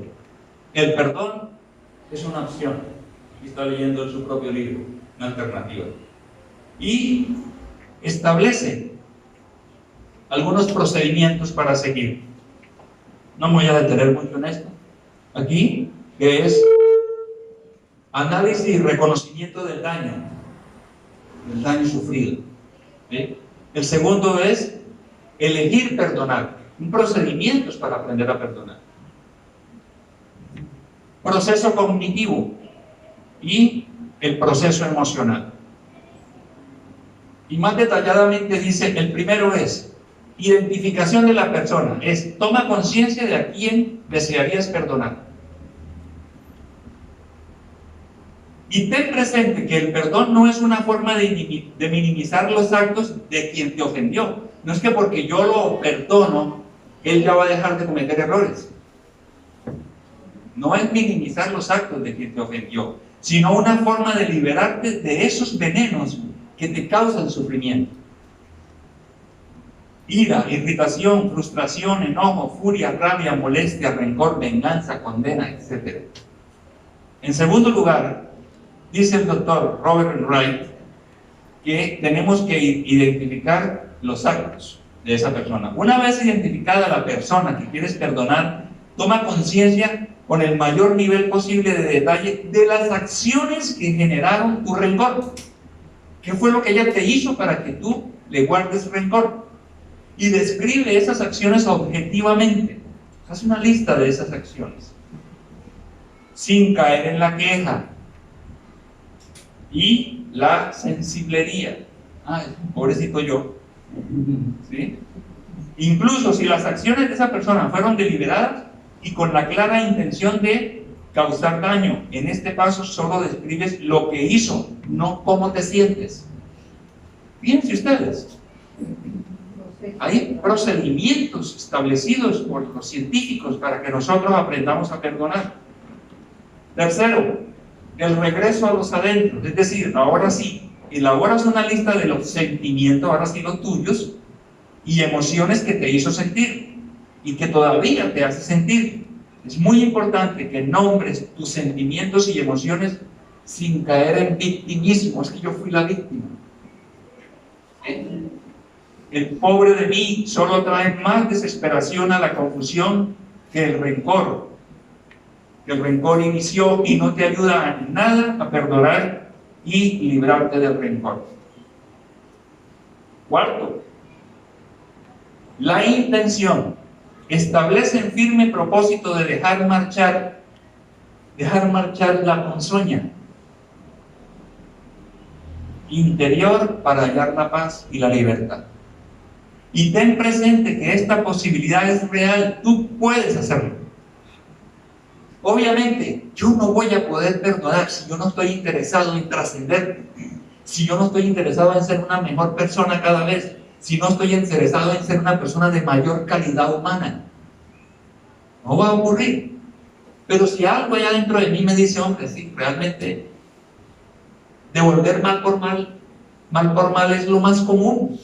El perdón es una opción. Aquí está leyendo su propio libro, una alternativa. Y establece algunos procedimientos para seguir. No me voy a detener mucho en esto. Aquí, que es análisis y reconocimiento del daño sufrido. ¿Sí? El segundo es elegir perdonar, un procedimiento para aprender a perdonar. Proceso cognitivo y el proceso emocional. Y más detalladamente dice, el primero es identificación de la persona, es toma conciencia de a quién desearías perdonar. Y ten presente que el perdón no es una forma de minimizar los actos de quien te ofendió. No es que porque yo lo perdono, él ya va a dejar de cometer errores. No es minimizar los actos de quien te ofendió, sino una forma de liberarte de esos venenos que te causan sufrimiento. Ira, irritación, frustración, enojo, furia, rabia, molestia, rencor, venganza, condena, etc. En segundo lugar, dice el doctor Robert Enright que tenemos que identificar los actos de esa persona. Una vez identificada la persona que quieres perdonar, toma conciencia con el mayor nivel posible de detalle de las acciones que generaron tu rencor. ¿Qué fue lo que ella te hizo para que tú le guardes rencor? Y describe esas acciones objetivamente. Haz una lista de esas acciones, sin caer en la queja y la sensiblería. Ay, pobrecito yo. ¿Sí? Incluso si las acciones de esa persona fueron deliberadas y con la clara intención de causar daño, en este paso solo describes lo que hizo, no cómo te sientes. Fíjense ustedes, hay procedimientos establecidos por los científicos para que nosotros aprendamos a perdonar. Tercero, el regreso a los adentros, es decir, ahora sí, elaboras una lista de los sentimientos, ahora sí los tuyos, y emociones que te hizo sentir y que todavía te hace sentir. Es muy importante que nombres tus sentimientos y emociones sin caer en victimismo. Es que yo fui la víctima. El pobre de mí solo trae más desesperación a la confusión que el rencor. El rencor inició y no te ayuda en nada a perdonar y librarte del rencor. Cuarto, la intención. Establece en firme propósito de dejar marchar la ponzoña interior para hallar la paz y la libertad. Y ten presente que esta posibilidad es real, tú puedes hacerlo. Obviamente, yo no voy a poder perdonar si yo no estoy interesado en trascender, si yo no estoy interesado en ser una mejor persona cada vez, si no estoy interesado en ser una persona de mayor calidad humana. No va a ocurrir. Pero si algo allá dentro de mí me dice, hombre, sí, realmente devolver mal por mal es lo más común.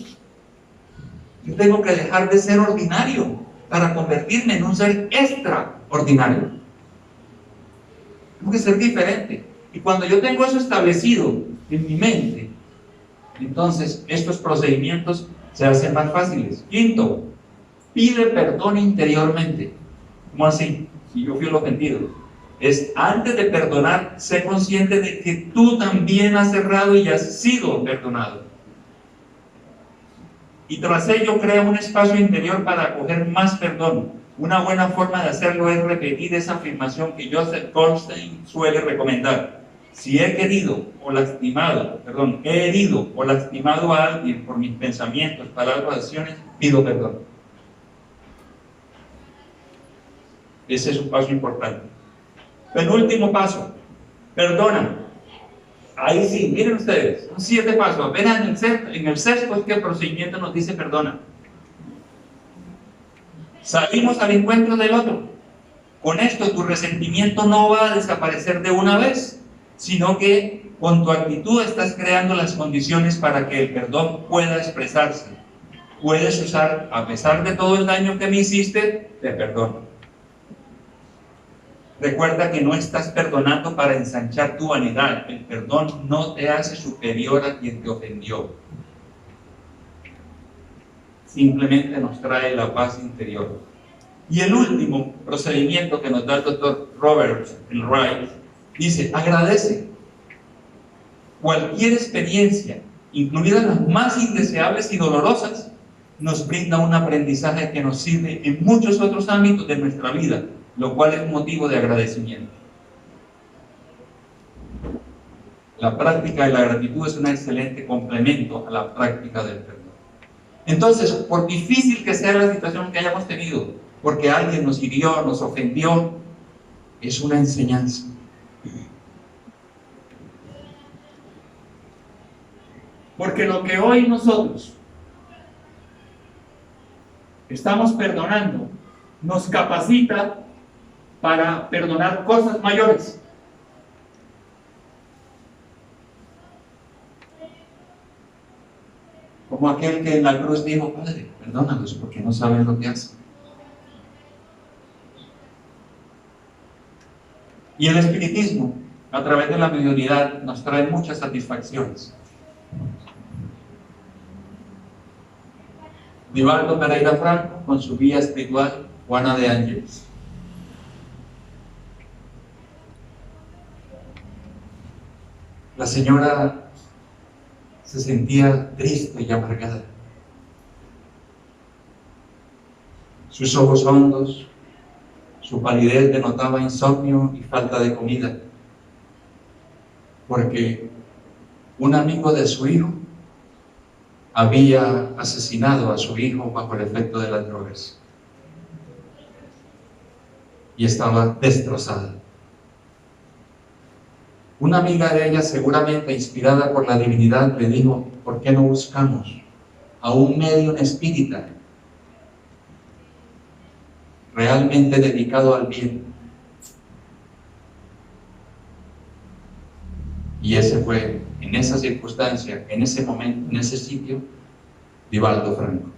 Yo tengo que dejar de ser ordinario para convertirme en un ser extraordinario. Tengo que ser diferente. Y cuando yo tengo eso establecido en mi mente, entonces estos procedimientos se hacen más fáciles. Quinto, pide perdón interiormente. ¿Cómo así? Si yo fui el ofendido. Es antes de perdonar, sé consciente de que tú también has errado y has sido perdonado. Y tras ello crea un espacio interior para acoger más perdón. Una buena forma de hacerlo es repetir esa afirmación que Joseph Goldstein suele recomendar. Si he herido o lastimado a alguien por mis pensamientos, palabras o acciones, pido perdón. Ese es un paso importante. Penúltimo paso, perdona. Ahí sí, miren ustedes, son 7 pasos. Apenas en el sexto es que el procedimiento nos dice perdona. Salimos al encuentro del otro. Con esto tu resentimiento no va a desaparecer de una vez, sino que con tu actitud estás creando las condiciones para que el perdón pueda expresarse. Puedes usar, a pesar de todo el daño que me hiciste, te perdono. Recuerda que no estás perdonando para ensanchar tu vanidad. El perdón no te hace superior a quien te ofendió. Simplemente nos trae la paz interior. Y el último procedimiento que nos da el doctor Robert Wright dice: agradece. Cualquier experiencia, incluidas las más indeseables y dolorosas, nos brinda un aprendizaje que nos sirve en muchos otros ámbitos de nuestra vida, lo cual es motivo de agradecimiento. La práctica de la gratitud es un excelente complemento a la práctica del perdón. Entonces, por difícil que sea la situación que hayamos tenido, porque alguien nos hirió, nos ofendió, es una enseñanza. Porque lo que hoy nosotros estamos perdonando nos capacita para perdonar cosas mayores. Como aquel que en la cruz dijo: Padre, perdónalos porque no saben lo que hacen. Y el espiritismo, a través de la mediunidad, nos trae muchas satisfacciones. Divaldo Pereira Franco, con su guía espiritual, Juana de Ángeles. La señora se sentía triste y amargada. Sus ojos hondos, su palidez denotaba insomnio y falta de comida, porque un amigo de su hijo había asesinado a su hijo bajo el efecto de las drogas y estaba destrozada. Una amiga de ella, seguramente inspirada por la divinidad, le dijo: ¿por qué no buscamos a un medium espírita realmente dedicado al bien? Y ese fue, en esa circunstancia, en ese momento, en ese sitio, Divaldo Franco.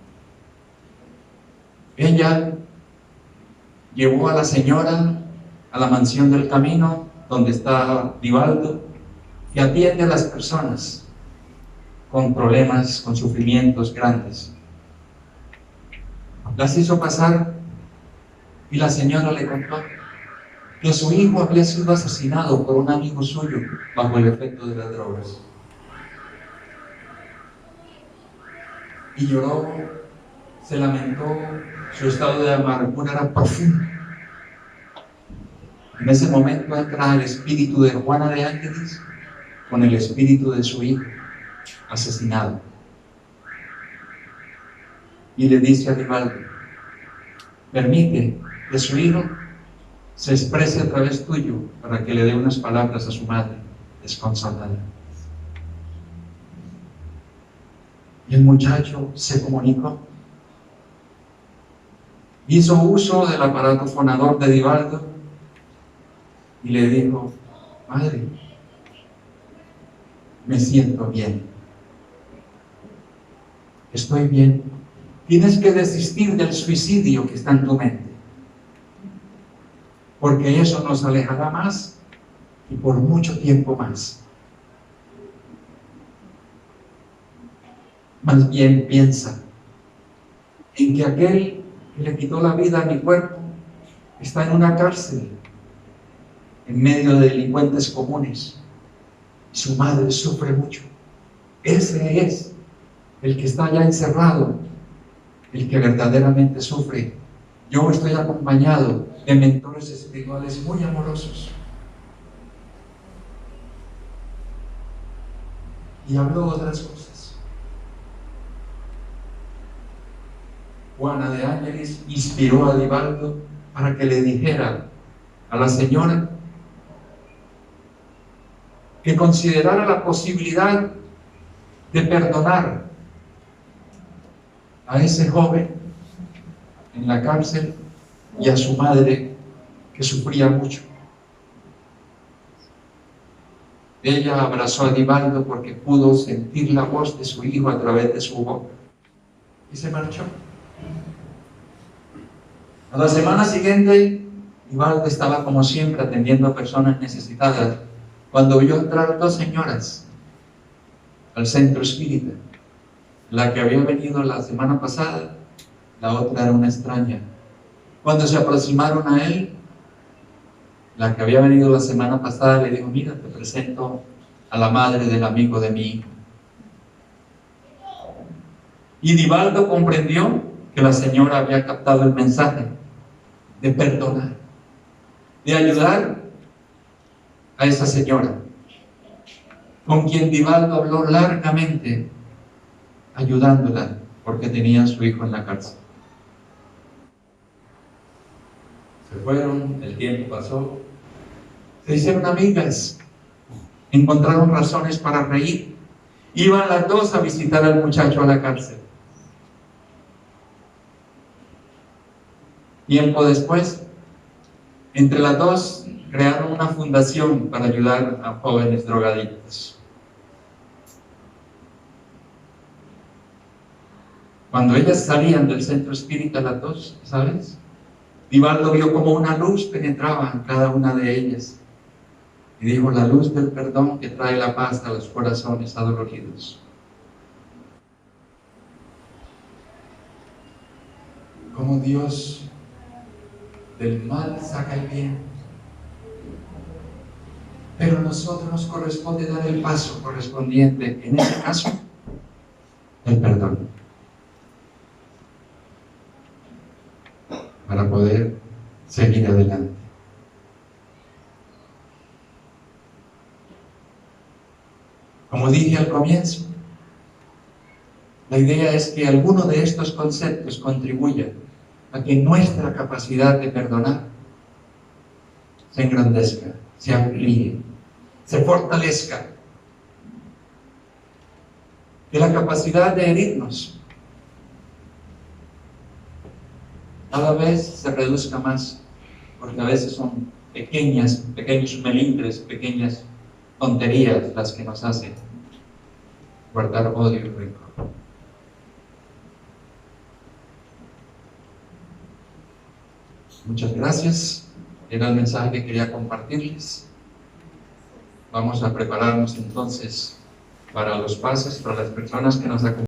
Ella llevó a la señora a la mansión del camino, donde está Divaldo, que atiende a las personas con problemas, con sufrimientos grandes. Las hizo pasar y la señora le contó que su hijo había sido asesinado por un amigo suyo bajo el efecto de las drogas. Y lloró, se lamentó, su estado de amargura era profundo. En ese momento entra el espíritu de Juana de Ángeles con el espíritu de su hijo asesinado. Y le dice a Divaldo: permite que su hijo se exprese a través tuyo para que le dé unas palabras a su madre desconsolada. Y el muchacho se comunicó. Hizo uso del aparato fonador de Divaldo y le dijo: madre, me siento bien. Estoy bien. Tienes que desistir del suicidio que está en tu mente, porque eso nos alejará más y por mucho tiempo más. Más bien piensa en que aquel que le quitó la vida a mi cuerpo está en una cárcel, en medio de delincuentes comunes. Su madre sufre mucho. Ese es el que está ya encerrado, el que verdaderamente sufre. Yo estoy acompañado de mentores espirituales muy amorosos. Y habló otras cosas. Juana de Ángeles inspiró a Divaldo para que le dijera a la señora que considerara la posibilidad de perdonar a ese joven en la cárcel y a su madre que sufría mucho. Ella abrazó a Divaldo porque pudo sentir la voz de su hijo a través de su boca y se marchó. A la semana siguiente, Divaldo estaba como siempre atendiendo a personas necesitadas cuando vio entrar dos señoras al centro espírita. La que había venido la semana pasada, la otra era una extraña. Cuando se aproximaron a él, la que había venido la semana pasada le dijo: mira, te presento a la madre del amigo de mi hijo. Y Divaldo comprendió que la señora había captado el mensaje de perdonar, de ayudar a esa señora, con quien Divaldo habló largamente, ayudándola, porque tenía a su hijo en la cárcel. Se fueron, el tiempo pasó, se hicieron amigas, encontraron razones para reír. Iban las dos a visitar al muchacho a la cárcel. Tiempo después, entre las dos crearon una fundación para ayudar a jóvenes drogadictos. Cuando ellas salían del centro espírita, las dos, ¿sabes? Divaldo vio como una luz penetraba en cada una de ellas. Y dijo: la luz del perdón que trae la paz a los corazones adoloridos. Como Dios del mal saca el bien. Pero a nosotros nos corresponde dar el paso correspondiente, en ese caso, el perdón, para poder seguir adelante. Como dije al comienzo, la idea es que alguno de estos conceptos contribuya a que nuestra capacidad de perdonar se engrandezca, se amplíe, se fortalezca, que la capacidad de herirnos cada vez se reduzca más, porque a veces son pequeños melindres, pequeñas tonterías las que nos hacen guardar odio y rencor. Muchas gracias. Era el mensaje que quería compartirles. Vamos a prepararnos entonces para los pasos, para las personas que nos acompañan.